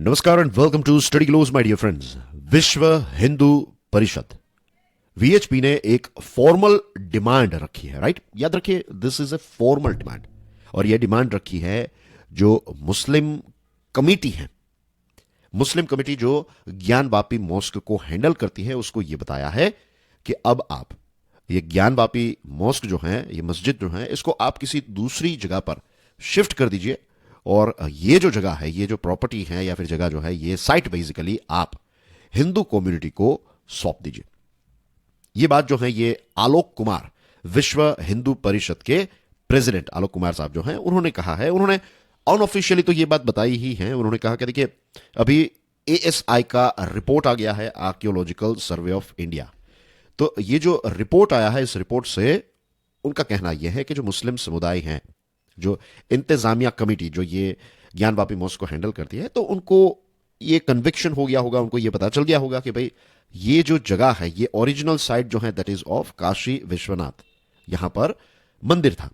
नमस्कार and welcome to study glows my dear friends. Vishva Hindu परिषद VHP ने एक फॉर्मल डिमांड रखी है, राइट? याद रखिए, this is a formal demand. और यह डिमांड रखी है जो मुस्लिम कमेटी है, मुस्लिम कमेटी जो ज्ञानवापी मॉस्क को हैंडल करती है, उसको यह बताया है कि अब आप ये ज्ञानवापी मॉस्क जो है, ये मस्जिद जो है, इसको आप किसी दूसरी जगह पर शिफ्ट कर दीजिए। और ये जो जगह है, ये जो प्रॉपर्टी है या फिर जगह जो है, ये साइट बेसिकली आप हिंदू कम्युनिटी को सौंप दीजिए। ये बात जो है, ये आलोक कुमार, विश्व हिंदू परिषद के प्रेसिडेंट आलोक कुमार साहब जो हैं, उन्होंने कहा है। उन्होंने अनऑफिशियली तो ये बात बताई ही है। उन्होंने कहा कि देखिए, अभी एएसआई का रिपोर्ट आ गया है, आर्कियोलॉजिकल सर्वे ऑफ इंडिया। तो ये जो रिपोर्ट आया है, इस रिपोर्ट से उनका कहना यह है कि जो मुस्लिम समुदाय हैं, जो इंतजामिया कमेटी जो ये ज्ञानवापी मॉस्क को हैंडल करती है, तो उनको ये कन्विक्शन हो गया होगा, उनको ये पता चल गया होगा कि भाई ये जो जगह है, ये ओरिजिनल साइट जो है, that is of Kashi Vishwanath, यहां पर मंदिर था।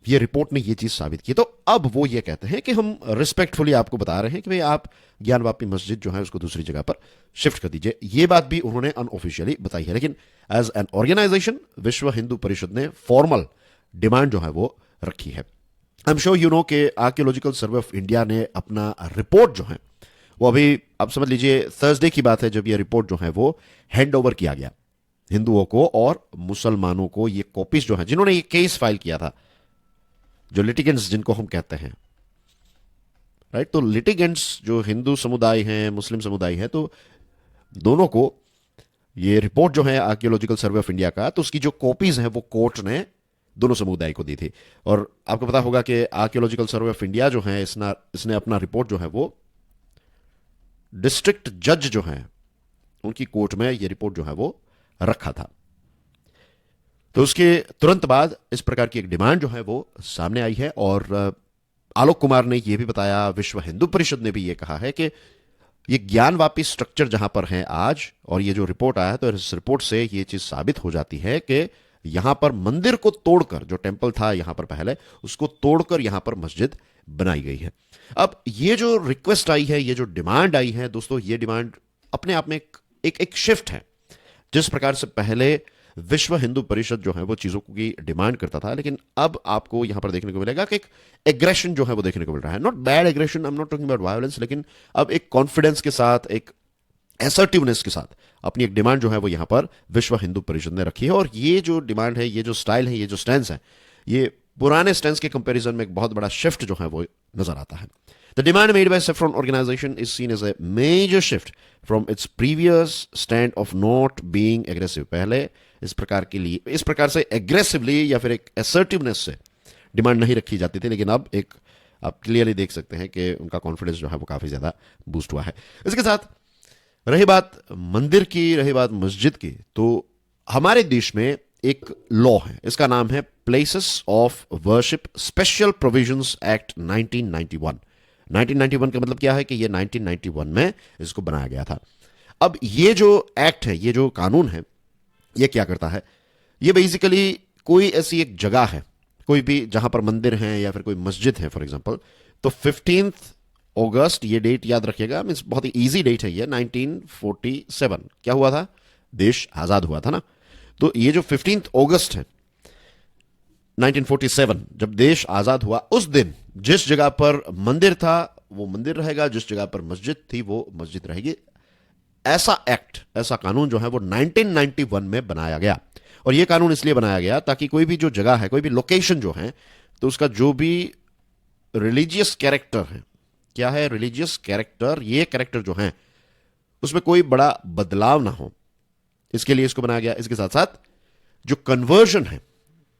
ये रिपोर्ट ने ये चीज साबित की। तो अब वो ये कहते हैं कि हम रिस्पेक्टफुली आपको बता रहे हैं कि भाई आप ज्ञानवापी मस्जिद जो है उसको दूसरी जगह पर शिफ्ट कर दीजिए। ये बात भी उन्होंने अनऑफिशियली बताई है। लेकिन एज एन ऑर्गेनाइजेशन विश्व हिंदू परिषद ने फॉर्मल डिमांड जो है वो रखी है। I am sure you know कि आर्कियोलॉजिकल सर्वे ऑफ इंडिया ने अपना रिपोर्ट जो है वो अभी, आप समझ लीजिए, थर्सडे की बात है जब ये रिपोर्ट जो है वो हैंड ओवर किया गया हिंदुओं को और मुसलमानों को। ये कॉपीज जो है, जिन्होंने ये केस फाइल किया था, जो लिटिगेंट्स जिनको हम कहते हैं, राइट? तो लिटिगेंट्स जो हिंदू समुदाय हैं, मुस्लिम समुदाय है, तो दोनों को ये रिपोर्ट जो है आर्कियोलॉजिकल सर्वे ऑफ इंडिया का, तो उसकी जो कॉपीज हैं वो कोर्ट ने दोनों समुदाय को दी थी। और आपको पता होगा कि आर्कियोलॉजिकल सर्वे ऑफ इंडिया जो है, इसने अपना रिपोर्ट जो है वो डिस्ट्रिक्ट जज जो है उनकी कोर्ट में ये रिपोर्ट जो है वो रखा था। तो उसके तुरंत बाद इस प्रकार की एक डिमांड जो है वो सामने आई है। और आलोक कुमार ने यह भी बताया, विश्व हिंदू परिषद ने भी यह कहा है कि ये ज्ञानवापी स्ट्रक्चर जहां पर है आज, और ये जो रिपोर्ट आया है, तो इस रिपोर्ट से ये चीज साबित हो जाती है कि यहां पर मंदिर को तोड़कर, जो टेंपल था यहां पर पहले, उसको तोड़कर यहां पर मस्जिद बनाई गई है। अब ये जो रिक्वेस्ट आई है, ये जो डिमांड आई है दोस्तों, ये डिमांड अपने आप में एक शिफ्ट है। जिस प्रकार से पहले विश्व हिंदू परिषद जो है वो चीजों की डिमांड करता था, लेकिन अब आपको यहां पर देखने को मिलेगा कि एक एग्रेशन जो है वो देखने को मिल रहा है। Not bad aggression, I am not talking about violence, लेकिन अब एक कॉन्फिडेंस के साथ, एक असर्टिवनेस के साथ अपनी एक डिमांड जो है वो यहां पर विश्व हिंदू परिषद ने रखी है। और ये जो डिमांड है, ये जो स्टाइल है, ये जो स्टैंस है, ये पुराने स्टैंस के कंपैरिजन में एक बहुत बड़ा शिफ्ट जो है वो नजर आता है। The demand made by saffron organisation is seen as a major shift from its previous stand of not being aggressive. पहले इस प्रकार से एग्रेसिवली या फिर एक असर्टिवनेस से डिमांड नहीं रखी जाती थी, लेकिन अब एक आप क्लियरली देख सकते हैं कि उनका कॉन्फिडेंस जो है वो काफी ज्यादा बूस्ट हुआ है। इसके साथ रही बात मंदिर की, रही बात मस्जिद की, तो हमारे देश में एक लॉ है, इसका नाम है places of worship special provisions act 1991। 1991 का मतलब क्या है कि ये 1991 में इसको बनाया गया था। अब ये जो एक्ट है, ये जो कानून है, ये क्या करता है? ये बेसिकली कोई ऐसी एक जगह है, कोई भी जहां पर मंदिर है या फिर कोई मस्जिद है फॉर एग्जांपल, तो 15 अगस्त, ये डेट याद रखिएगा, मींस बहुत ही इजी डेट है ये। 1947 क्या हुआ था? देश आजाद हुआ था ना। तो ये जो 15 अगस्त है 1947, जब देश आजाद हुआ, उस दिन जिस जगह पर मंदिर था वो मंदिर रहेगा, जिस जगह पर मस्जिद थी वो मस्जिद रहेगी। ऐसा एक्ट, ऐसा कानून जो है वो 1991 में बनाया गया। और ये कानून इसलिए बनाया गया ताकि कोई भी जो जगह है, कोई भी लोकेशन जो है, तो उसका जो भी रिलीजियस कैरेक्टर है, क्या है रिलीजियस कैरेक्टर, ये कैरेक्टर जो है उसमें कोई बड़ा बदलाव ना हो, इसके लिए इसको बनाया गया। इसके साथ साथ जो कन्वर्जन है,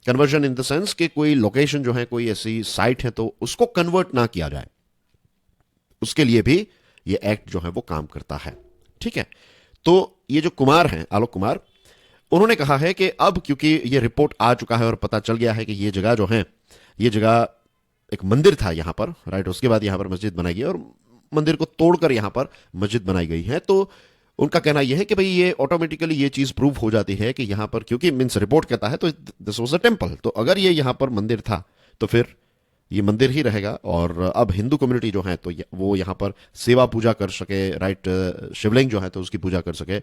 कन्वर्जन इन द सेंस कि कोई लोकेशन जो है, कोई ऐसी साइट है, तो उसको कन्वर्ट ना किया जाए, उसके लिए भी ये एक्ट जो है वो काम करता है। ठीक है? तो ये जो कुमार हैं, आलोक कुमार, उन्होंने कहा है कि अब क्योंकि ये रिपोर्ट आ चुका है और पता चल गया है कि ये जगह जो है, ये जगह एक मंदिर था यहां पर, राइट? उसके बाद यहां पर मस्जिद बनाई गई और मंदिर को तोड़कर यहां पर मस्जिद बनाई गई है। तो उनका कहना यह है कि भाई ये ऑटोमेटिकली ये चीज प्रूव हो जाती है कि यहां पर, क्योंकि मींस रिपोर्ट कहता है तो दिस वाज अ टेंपल, तो अगर ये यहां पर मंदिर था तो फिर ये मंदिर ही रहेगा और अब हिंदू कम्युनिटी जो है तो वो यहाँ पर सेवा पूजा कर सके, राइट, शिवलिंग जो है तो उसकी पूजा कर सके।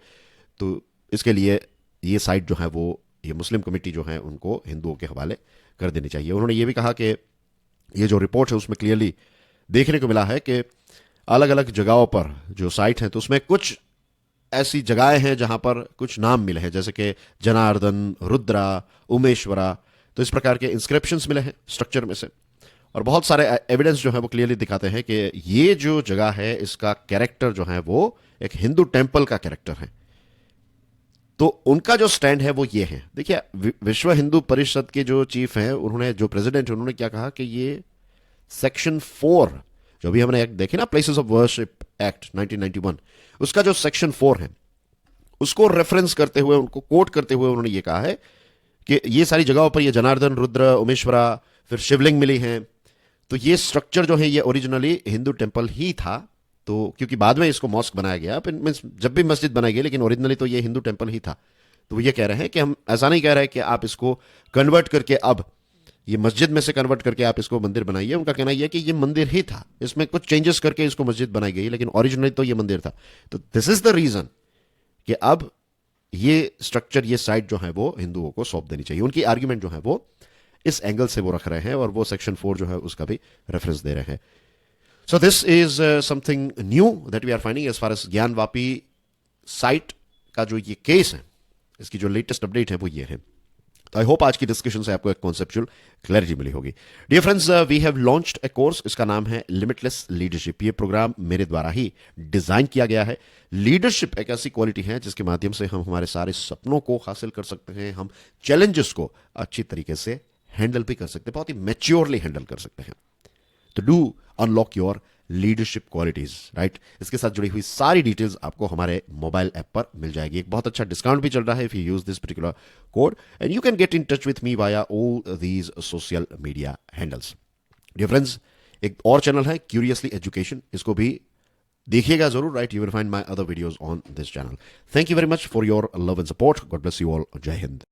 तो इसके लिए ये साइट जो है वो ये मुस्लिम कमेटी जो है उनको हिंदुओं के हवाले कर देनी चाहिए। उन्होंने ये भी कहा कि ये जो रिपोर्ट है उसमें क्लियरली देखने को मिला है कि अलग अलग जगहों पर जो साइट है तो उसमें कुछ ऐसी जगहें हैं जहां पर कुछ नाम मिले हैं, जैसे कि जनार्दन, रुद्रा, उमेश्वरा। तो इस प्रकार के इंस्क्रिप्शंस मिले हैं स्ट्रक्चर में से, और बहुत सारे एविडेंस जो है वो क्लियरली दिखाते हैं कि ये जो जगह है इसका कैरेक्टर जो है वो एक हिंदू टेम्पल का कैरेक्टर है। तो उनका जो स्टैंड है वो ये है। देखिए, विश्व हिंदू परिषद के जो चीफ हैं, उन्होंने, जो प्रेसिडेंट है, उन्होंने क्या कहा कि ये सेक्शन 4 जो भी हमने देखे ना, प्लेसेस ऑफ वर्शिप एक्ट 1991, उसका जो सेक्शन 4 है उसको रेफरेंस करते हुए, उनको कोट करते हुए उन्होंने ये कहा है कि ये सारी जगहों पर ये जनार्दन, रुद्र, उमेश्वरा, फिर शिवलिंग मिली हैं। तो ये स्ट्रक्चर जो है ये ओरिजिनली हिंदू टेम्पल ही था। तो क्योंकि बाद में इसको मॉस्क बनाया गया, जब भी मस्जिद बनाई गई, लेकिन ओरिजिनली तो ये हिंदू टेम्पल ही था। तो वो ये कह रहे हैं कि हम ऐसा नहीं कह रहे कि आप इसको कन्वर्ट करके अब ये मस्जिद में से कन्वर्ट करके आप इसको मंदिर बनाइए। उनका कहना यह है कि ये मंदिर ही था, इसमें कुछ चेंजेस करके इसको मस्जिद बनाई गई, लेकिन ओरिजिनली तो ये मंदिर था। तो दिस इज द रीजन कि अब ये स्ट्रक्चर, ये साइट जो है वो हिंदुओं को सौंप देनी चाहिए। उनकी आर्ग्यूमेंट जो है वो इस एंगल से वो रख रहे हैं, और वो सेक्शन 4 जो है उसका भी रेफरेंस दे रहे हैं। So this is something new that we are finding as far as Gyanvapi site का जो ये केस है, इसकी जो लेटेस्ट अपडेट है वो ये है। तो आई होप आज की डिस्कशन से आपको एक कॉन्सेप्चुअल क्लैरिटी मिली होगी। Dear friends, we have launched a course, इसका नाम है लिमिटलेस लीडरशिप। ये प्रोग्राम मेरे द्वारा ही डिजाइन किया गया है। लीडरशिप एक ऐसी क्वालिटी है जिसके माध्यम से हम हमारे सारे सपनों को हासिल कर सकते हैं, हम चैलेंजेस को अच्छी तरीके से हैंडल भी कर सकते हैं, बहुत ही मैच्योरली हैंडल कर सकते हैं। तो do unlock your leadership qualities, right. इसके साथ जुड़ी हुई सारी डिटेल्स आपको हमारे मोबाइल ऐप पर मिल जाएगी। एक बहुत अच्छा डिस्काउंट भी चल रहा है if you use this particular code, and you can get in touch with me via all these social media handles. Dear friends, एक और चैनल है क्यूरियसली एजुकेशन, इसको भी देखिएगा जरूर, right. You will find my other videos on this channel. Thank you very much for your love and support. God bless you all. जय हिंद।